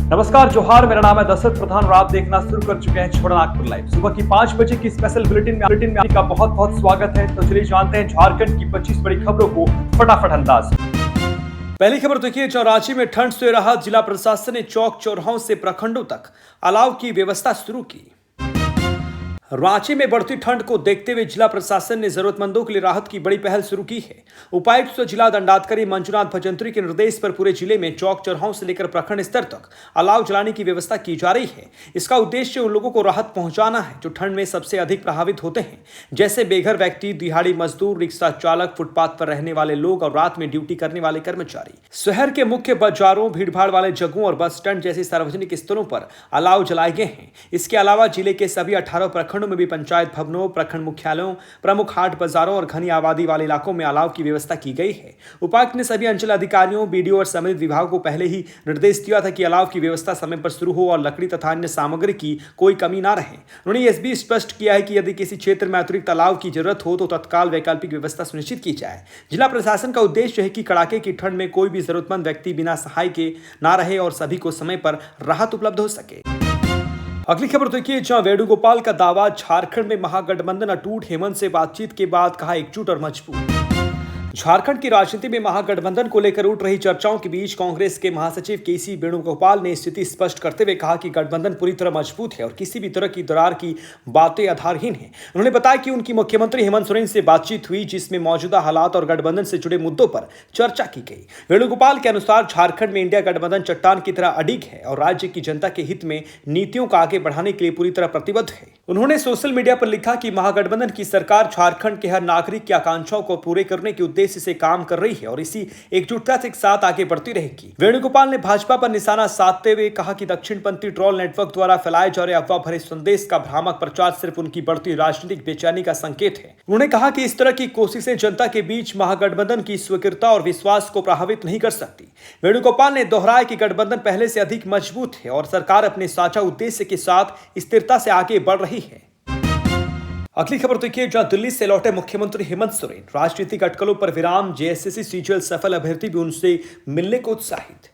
नमस्कार, जोहार। मेरा नाम है दशरथ प्रधान और आप देखना शुरू कर चुके हैं छोड़ा नागपुर लाइव। सुबह की 5 बजे की स्पेशल बुलेटिन में आपका बहुत बहुत स्वागत है। तो चलिए जानते हैं झारखंड की 25 बड़ी खबरों को फटाफट अंदाज। पहली खबर देखिए, जो रांची में ठंड से राहत, जिला प्रशासन ने चौक चौराहों से प्रखंडों तक अलाव की व्यवस्था शुरू की। रांची में बढ़ती ठंड को देखते हुए जिला प्रशासन ने जरूरतमंदों के लिए राहत की बड़ी पहल शुरू की है। उपायुक्त जिला दंडाधिकारी मंजुनाथ भजंत्री के निर्देश पर पूरे जिले में चौक चौराहों से लेकर प्रखंड स्तर तक अलाव जलाने की व्यवस्था की जा रही है। इसका उद्देश्य उन लोगों को राहत पहुंचाना है जो ठंड में सबसे अधिक प्रभावित होते हैं, जैसे बेघर व्यक्ति, दिहाड़ी मजदूर, रिक्शा चालक, फुटपाथ पर रहने वाले लोग और रात में ड्यूटी करने वाले कर्मचारी। शहर के मुख्य बाजारों, भीड़भाड़ वाले जगहों और बस स्टैंड जैसे सार्वजनिक स्थलों पर अलाव जलाए गए हैं। इसके अलावा जिले के सभी 18 प्रखंडों में भी पंचायत भवनों, प्रखंड मुख्यालयों, प्रमुख हाट बाजारों और घनी आबादी वाले इलाकों में अलाव की व्यवस्था की गई है। उपायुक्त ने सभी अंचल अधिकारियों, बीडीओ और संबंधित विभागों को पहले ही निर्देश दिया था कि अलाव की व्यवस्था समय पर शुरू हो और लकड़ी तथा अन्य सामग्री की कोई कमी ना रहे। उन्होंने यह भी स्पष्ट किया है कि यदि किसी क्षेत्र में अतिरिक्त अलाव की जरूरत हो तो तत्काल वैकल्पिक व्यवस्था सुनिश्चित की जाए। जिला प्रशासन का उद्देश्य है कि कड़ाके की ठंड में कोई भी जरूरतमंद व्यक्ति बिना सहाय के ना रहे और सभी को समय पर राहत उपलब्ध हो सके। अगली खबर देखिए, जहां वेणुगोपाल का दावा, झारखंड में महागठबंधन अटूट, हेमंत से बातचीत के बाद कहा एकजुट और मजबूत। झारखंड की राजनीति में महागठबंधन को लेकर उठ रही चर्चाओं के बीच कांग्रेस के महासचिव केसी वेणुगोपाल ने स्थिति स्पष्ट करते हुए कहा कि गठबंधन पूरी तरह मजबूत है और किसी भी तरह की दरार की बातें आधारहीन हैं। उन्होंने बताया कि उनकी मुख्यमंत्री हेमंत सोरेन से बातचीत हुई, जिसमें मौजूदा हालात और गठबंधन से जुड़े मुद्दों पर चर्चा की गई। वेणुगोपाल के अनुसार झारखंड में इंडिया गठबंधन चट्टान की तरह अडिग है और राज्य की जनता के हित में नीतियों को आगे बढ़ाने के लिए पूरी तरह प्रतिबद्ध है। उन्होंने सोशल मीडिया पर लिखा कि महागठबंधन की सरकार झारखंड के हर नागरिक की आकांक्षाओं को पूरे करने के उद्देश्य से काम कर रही है और इसी एकजुटता के साथ आगे बढ़ती रहेगी। वेणुगोपाल ने भाजपा पर निशाना साधते हुए कहा कि दक्षिणपंथी ट्रोल नेटवर्क द्वारा फैलाए जा रहे अफवाह भरे संदेश का भ्रामक प्रचार सिर्फ उनकी बढ़ती राजनीतिक बेचैनी का संकेत है। उन्होंने कहा कि इस तरह की कोशिशें जनता के बीच महागठबंधन की स्वीकृतता और विश्वास को प्रभावित नहीं कर सकती। वेणुगोपाल ने दोहराया कि गठबंधन पहले से अधिक मजबूत है और सरकार अपने साझा उद्देश्य के साथ स्थिरता से आगे बढ़ रही है। अगली खबर देखिए, जहां दिल्ली से लौटे मुख्यमंत्री हेमंत सोरेन, राजनीतिक अटकलों पर विराम, जेएसएससी सीजीएल सफल अभ्यर्थी भी उनसे मिलने को उत्साहित।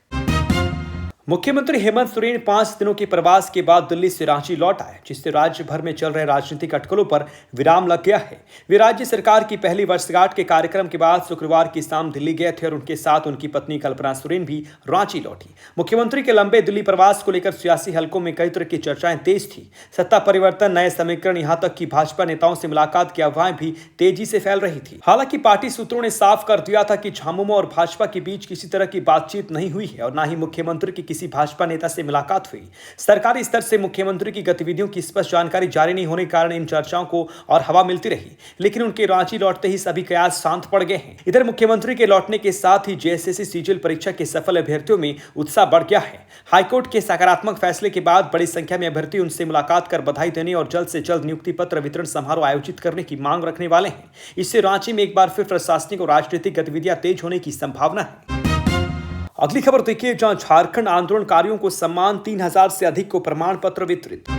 मुख्यमंत्री हेमंत सोरेन 5 दिनों के प्रवास के बाद दिल्ली से रांची लौट आए, जिससे राज्य भर में चल रहे राजनीतिक अटकलों पर विराम लग गया है। वे राज्य सरकार की पहली वर्षगांठ के कार्यक्रम के बाद शुक्रवार की शाम दिल्ली गए थे और उनके साथ उनकी पत्नी कल्पना सोरेन भी रांची लौटी। मुख्यमंत्री के लंबे दिल्ली प्रवास को लेकर सियासी हलकों में कई तरह की चर्चाएं तेज थी। सत्ता परिवर्तन, नए समीकरण, यहां तक कि भाजपा नेताओं से मुलाकात की अफवाहें भी तेजी से फैल रही थी। हालांकि पार्टी सूत्रों ने साफ कर दिया था कि झामुमो और भाजपा के बीच किसी तरह की बातचीत नहीं हुई है और न ही मुख्यमंत्री की किसी भाजपा नेता से मुलाकात हुई। सरकारी स्तर से मुख्यमंत्री की गतिविधियों की स्पष्ट जानकारी जारी नहीं होने के कारण इन चर्चाओं को और हवा मिलती रही, लेकिन उनके रांची लौटते ही सभी कयास शांत पड़ गए हैं। इधर मुख्यमंत्री के लौटने के साथ ही जेएसएससी सीजीएल परीक्षा के सफल अभ्यर्थियों में उत्साह बढ़ गया है। हाईकोर्ट के सकारात्मक फैसले के बाद बड़ी संख्या में अभ्यर्थी उनसे मुलाकात कर बधाई देने और जल्द से जल्द नियुक्ति पत्र वितरण समारोह आयोजित करने की मांग रखने वाले हैं। इससे रांची में एक बार फिर प्रशासनिक और राजनीतिक गतिविधियां तेज होने की संभावना है। अगली खबर देखिए, जहां झारखंड आंदोलनकारियों को सम्मान, 3000 से अधिक को प्रमाण पत्र वितरित।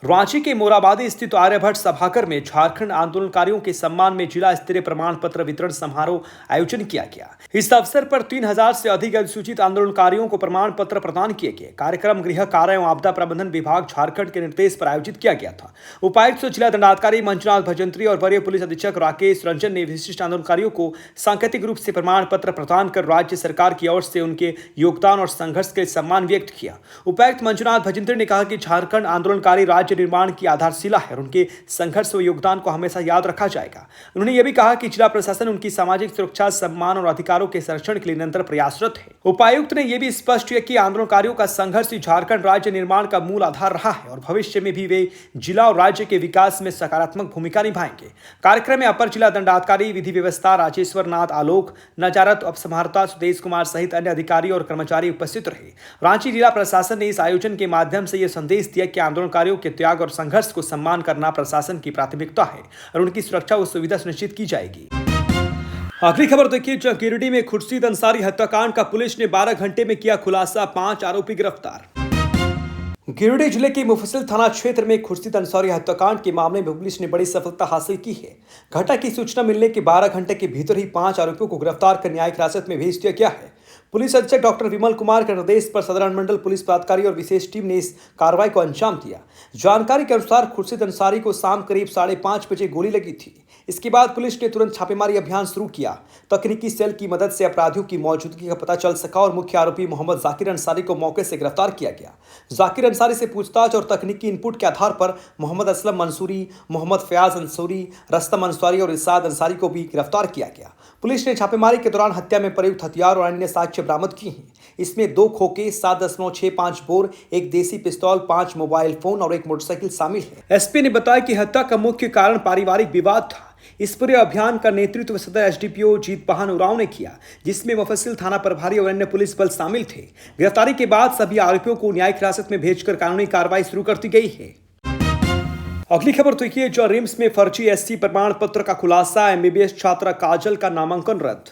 रांची के मोराबादी स्थित आर्यभट्ट सभागार में झारखंड आंदोलनकारियों के सम्मान में जिला स्तरीय प्रमाण पत्र वितरण समारोह आयोजन किया गया। इस अवसर पर 3000 से अधिक अनुसूचित आंदोलनकारियों को प्रमाण पत्र प्रदान किए गए। कार्यक्रम गृह कार्य एवं आपदा प्रबंधन विभाग झारखंड के निर्देश पर आयोजित किया गया था। उपायुक्त जिला दंडाधिकारी मंजुनाथ भजंत्री और वरीय पुलिस अधीक्षक राकेश रंजन ने विशिष्ट आंदोलनकारियों को सांकेतिक रूप से प्रमाण पत्र प्रदान कर राज्य सरकार की ओर से उनके योगदान और संघर्ष के लिए सम्मान व्यक्त किया। उपायुक्त मंजुनाथ भजंत्री ने कहा कि झारखंड आंदोलनकारी राज्य निर्माण की आधारशिला है और उनके संघर्ष व योगदान को हमेशा याद रखा जाएगा। उन्होंने यह भी कहा कि जिला प्रशासन उनकी सामाजिक सुरक्षा, सम्मान और अधिकारों के संरक्षण के लिए निरंतर प्रयासरत है। उपायुक्त ने यह भी स्पष्ट किया कि आंदोलनकारियों का संघर्ष ही झारखंड राज्य निर्माण का मूल आधार रहा है और भविष्य में भी वे जिला और राज्य के विकास में सकारात्मक भूमिका निभाएंगे। कार्यक्रम में अपर जिला दंडाधिकारी विधि व्यवस्था राजेश्वर नाथ आलोक, नजारत उपसमाहर्ता सुदेश कुमार सहित अन्य अधिकारी और कर्मचारी उपस्थित रहे। रांची जिला प्रशासन ने इस आयोजन के माध्यम से यह संदेश दिया कि आंदोलनकारियों के त्याग और संघर्ष को सम्मान करना प्रशासन की प्राथमिकता है और उनकी सुरक्षा व सुविधा सुनिश्चित की जाएगी। अगली खबर देखिए, जहां गिरिडीह में खुर्शीद अंसारी हत्याकांड का पुलिस ने 12 घंटे में किया खुलासा, 5 आरोपी गिरफ्तार। गिरिडीह जिले के मुफस्सिल थाना क्षेत्र में खुर्शीद अंसारी हत्याकांड के मामले में पुलिस ने बड़ी सफलता हासिल की है। घटना की सूचना मिलने के 12 घंटे के भीतर ही 5 आरोपियों को गिरफ्तार कर न्यायिक हिरासत में भेज दिया गया है। पुलिस अधीक्षक डॉक्टर विमल कुमार के निर्देश पर सदर अनुमंडल पुलिस पदाधिकारी और विशेष टीम ने इस कार्रवाई को अंजाम दिया। जानकारी के अनुसार खुर्शीद अंसारी को शाम करीब 5:30 बजे गोली लगी थी। इसके बाद पुलिस ने तुरंत छापेमारी अभियान शुरू किया। तकनीकी सेल की मदद से अपराधियों की मौजूदगी का पता चल सका और मुख्य आरोपी मोहम्मद जाकिर अंसारी को मौके से गिरफ्तार किया गया। जाकिर अंसारी से पूछताछ और तकनीकी इनपुट के आधार पर मोहम्मद असलम मंसूरी, मोहम्मद फयाज अंसूरी, रस्तम अंसारी और इरशाद अंसारी को भी गिरफ्तार किया गया। पुलिस ने छापेमारी के दौरान हत्या में प्रयुक्त हथियार और अन्य साक्ष्य बरामद किए हैं। इसमें 2 खोखे, 7.65 बोर, एक देसी पिस्तौल, 5 मोबाइल फोन और एक मोटरसाइकिल शामिल है। एसपी ने बताया कि हत्या का मुख्य कारण पारिवारिक विवाद था। इस पूरे अभियान का नेतृत्व सदर एसडीपीओ जीत पहान उरांव ने किया, जिसमें मुफस्सिल थाना प्रभारी और अन्य पुलिस बल शामिल थे। गिरफ्तारी के बाद सभी आरोपियों को न्यायिक हिरासत में भेजकर कानूनी कार्रवाई शुरू कर दी गई है। अगली खबर तो ये, जो रिम्स में फर्जी एससी प्रमाण पत्र का खुलासा, एमबीबीएस छात्रा काजल का नामांकन रद्द।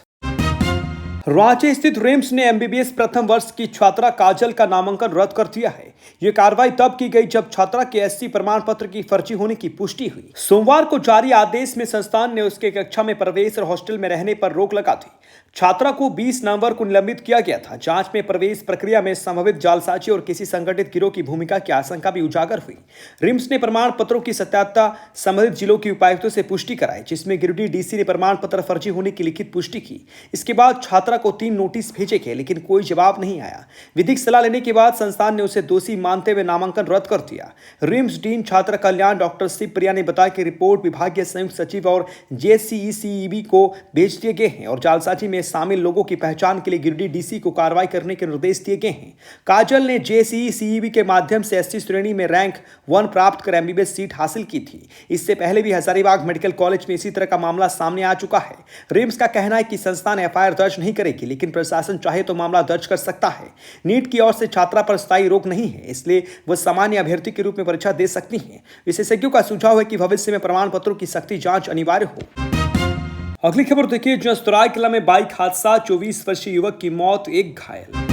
रांची स्थित रिम्स ने एमबीबीएस प्रथम वर्ष की छात्रा काजल का नामांकन रद्द कर दिया है। यह कार्रवाई तब की गई जब छात्रा के एससी प्रमाण पत्र की फर्जी होने की पुष्टि हुई। सोमवार को जारी आदेश में संस्थान ने उसके कक्षा में प्रवेश और हॉस्टल में रहने पर रोक लगा थी। छात्रा को 20 नवंबर को निलंबित किया गया था। जांच में प्रवेश प्रक्रिया में संभावित जालसाजी और किसी संगठित गिरोह की भूमिका की आशंका भी उजागर हुई। रिम्स ने प्रमाण पत्रों की सत्याता संबंधित जिलों के उपायुक्तों से पुष्टि कराई, जिसमें गिरिडीह डीसी ने प्रमाण पत्र फर्जी होने की लिखित पुष्टि की। इसके बाद छात्रा को 3 नोटिस भेजे गए, लेकिन कोई जवाब नहीं आया। विधिक सलाह लेने के बाद संस्थान ने उसे दोषी मानते हुए नामांकन रद्द कर दिया। रिम्स डीन छात्र कल्याण डॉक्टर शिवप्रिया ने बताया कि रिपोर्ट विभागीय संयुक्त सचिव और जेसीईसीईबी को भेज दिए गए हैं और जालसाजी में शामिल लोगों की पहचान के लिए गिरिडीह डीसी को कार्रवाई करने के निर्देश दिए गए हैं। काजल ने जेसीईसीईबी के माध्यम से एससी श्रेणी में रैंक 1 प्राप्त कर एमबीबीएस सीट हासिल की थी। इससे पहले भी हजारीबाग मेडिकल कॉलेज में इसी तरह का मामला सामने आ चुका है। रिम्स का कहना है कि संस्थान एफआईआर दर्ज नहीं करेगी, लेकिन प्रशासन चाहे तो मामला दर्ज कर सकता है। नीट की ओर से छात्रा पर स्थायी रोक नहीं है, इसलिए वह सामान्य अभ्यर्थी के रूप में परीक्षा दे सकती हैं। विशेषज्ञों का सुझाव है कि भविष्य में प्रमाण पत्रों की सख्ती जांच अनिवार्य हो। अगली खबर देखिए, जो सरायकेला में बाइक हादसा, 24 वर्षीय युवक की मौत, 1 घायल।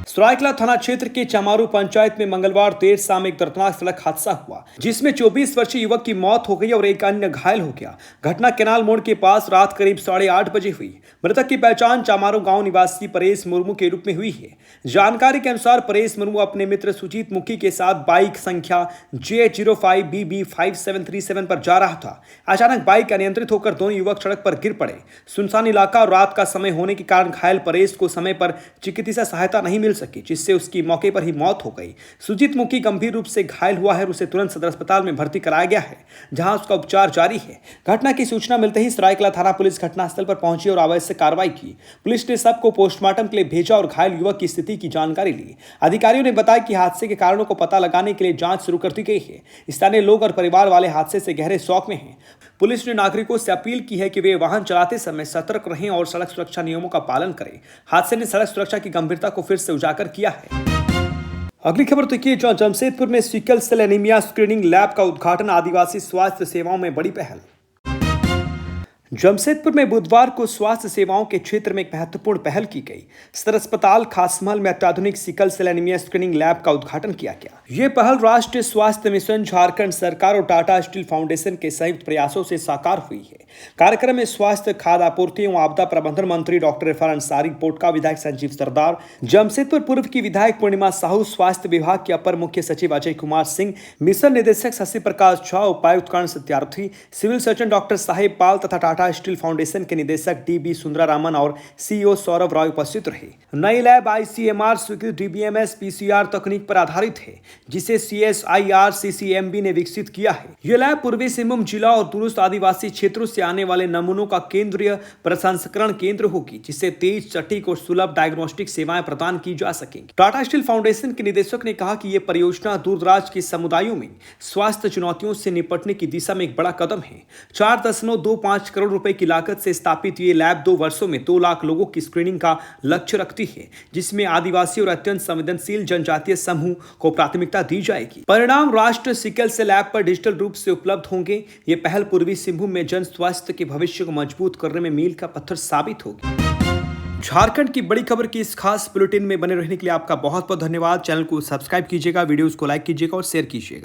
सरायकेला थाना क्षेत्र के चमारू पंचायत में मंगलवार देर शाम एक दर्दनाक सड़क हादसा हुआ, जिसमें 24 वर्षीय युवक की मौत हो गई और एक अन्य घायल हो गया। घटना केनाल मोड़ के पास रात करीब 8:30 बजे हुई। मृतक की पहचान चामारू गांव निवासी परेश मुर्मू के रूप में हुई है। जानकारी के अनुसार परेश मुर्मू अपने मित्र सुजीत मुखी के साथ बाइक संख्या J05BB5737 पर जा रहा था। अचानक बाइक अनियंत्रित होकर दोनों युवक सड़क पर गिर पड़े। सुनसान इलाका और रात का समय होने के कारण घायल परेश को समय पर चिकित्सा सहायता नहीं मिल सकी, जिससे उसकी मौके पर ही मौत हो गई। सुजीत मुखी गंभीर रूप से घायल हुआ है और उसे तुरंत सदर अस्पताल में भर्ती कराया गया है, जहां उसका उपचार जारी है। घटना की सूचना मिलते ही सरायकेला थाना पुलिस घटनास्थल पर पहुंची और आवश्यक कार्रवाई की। पुलिस ने सबको पोस्टमार्टम के लिए भेजा और घायल युवक की स्थिति की जानकारी ली। अधिकारियों ने बताया कि हादसे के कारणों को पता लगाने के लिए जांच शुरू कर दी गई है। स्थानीय लोग और परिवार वाले हादसे से गहरे शौक में हैं। पुलिस ने नागरिकों से अपील की है कि वे वाहन चलाते समय सतर्क रहें और सड़क सुरक्षा नियमों का पालन करें। हादसे ने सड़क सुरक्षा की गंभीरता को फिर से उजागर किया है। अगली खबर देखिए, जो जमशेदपुर में sickle cell anaemia screening lab का उद्घाटन, आदिवासी स्वास्थ्य सेवाओं में बड़ी पहल। जमशेदपुर में बुधवार को स्वास्थ्य सेवाओं के क्षेत्र में एक महत्वपूर्ण पहल की गई। सदर अस्पताल खासमहल में अत्याधुनिक sickle cell anaemia screening lab का उद्घाटन किया गया। यह पहल राष्ट्रीय स्वास्थ्य मिशन, झारखंड सरकार और टाटा स्टील फाउंडेशन के संयुक्त प्रयासों से साकार हुई है। कार्यक्रम में स्वास्थ्य, खाद्य आपूर्ति एवं आपदा प्रबंधन मंत्री डॉक्टर इरफान अंसारी, पोटका विधायक संजीव सरदार, जमशेदपुर पूर्व की विधायक पूर्णिमा साहू, स्वास्थ्य विभाग के अपर मुख्य सचिव अजय कुमार सिंह, मिशन निदेशक शशि प्रकाश झा, उपायुक्त कर्ण सत्यार्थी, सिविल सर्जन डॉक्टर साहेब पाल तथा टाटा स्टील फाउंडेशन के निदेशक डीबी सुंदरारामन और सीईओ सौरभ राय उपस्थित रहे। नई लैब आईसीएमआर स्वीकृत डीबीएमएस पीसीआर तकनीक पर आधारित है, जिसे सीएसआईआर सीसीएमबी ने विकसित किया है। यह लैब पूर्वी सिंहभूम जिला और दूरस्थ आदिवासी क्षेत्रों से आने वाले नमूनों का केंद्रीय प्रसंस्करण केंद्र होगी, जिससे तेज, सटीक और सुलभ डायग्नोस्टिक सेवाएं प्रदान की जा सकेंगी। टाटा स्टील फाउंडेशन के निदेशक ने कहा कि यह परियोजना दूरदराज के समुदायों में स्वास्थ्य चुनौतियों से निपटने की दिशा में एक बड़ा कदम है। 4.25 करोड़ रुपए की लागत से स्थापित ये लैब 2 वर्षों में 2 लाख लोगों की स्क्रीनिंग का लक्ष्य रखती है, जिसमें आदिवासी और अत्यंत संवेदनशील जनजातीय समूह को प्राथमिकता दी जाएगी। परिणाम राष्ट्रीय सिकल सेल ऐप पर डिजिटल रूप से उपलब्ध होंगे। ये पहल पूर्वी सिंहभूम में जन स्वास्थ्य के भविष्य को मजबूत करने में मील का पत्थर साबित होगी। झारखंड की बड़ी खबर की इस खास बुलेटिन में बने रहने के लिए आपका बहुत बहुत धन्यवाद। चैनल को सब्सक्राइब कीजिएगा, वीडियोस को लाइक कीजिएगा और शेयर कीजिएगा।